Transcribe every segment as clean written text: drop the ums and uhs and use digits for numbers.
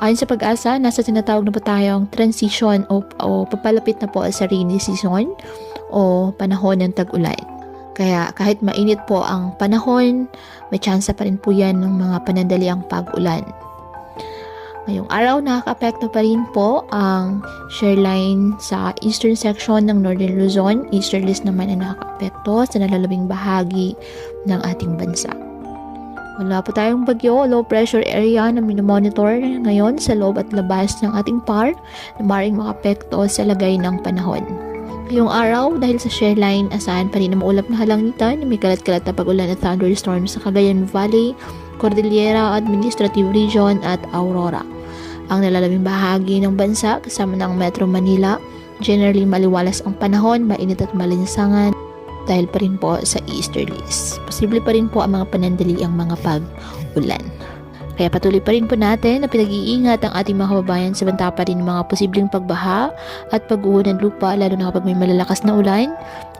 Ayon sa Pag-asa, nasa tinatawag na po tayong transition o papalapit na po sa rainy season o panahon ng tag-ulan. Kaya kahit mainit po ang panahon, may tsansa pa rin po yan ng mga panandaliang pag-ulan. Ngayong araw, nakaka-apekto pa rin po ang shear line sa eastern section ng Northern Luzon. Easterlies naman ay nakaka-apekto sa nalalabing bahagi ng ating bansa. Wala po tayong bagyo o low pressure area na minomonitor ngayon sa loob at labas ng ating PAR na maaaring makapekto sa lagay ng panahon. Ngayong araw, dahil sa shear line, asahan pa rin na maulap na halangitan na may kalat-kalat na pag-ulan at thunderstorms sa Cagayan Valley, Cordillera Administrative Region at Aurora. Ang nalalabing bahagi ng bansa kasama ng Metro Manila, generally maliwalas ang panahon, mainit at malinsangan dahil pa rin po sa easterlies. Posible pa rin po ang mga panandali ang mga pag-ulan. Kaya patuloy pa rin po natin na pinag-iingat ang ating mga kababayan sa banta pa rin ng mga posibleng pagbaha at pag-uho ng lupa lalo na kapag may malalakas na ulan,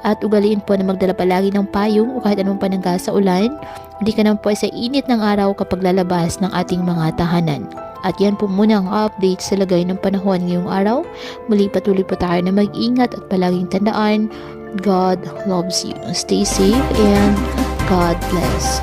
at ugaliin po na magdala palagi ng payong o kahit anong panangga sa ulan. Hindi ka naman po sa init ng araw kapag lalabas ng ating mga tahanan. At yan po muna ang update sa lagay ng panahon ngayong araw. Muli patuloy po tayo na mag-ingat at palaging tandaan, God loves you. Stay safe and God bless.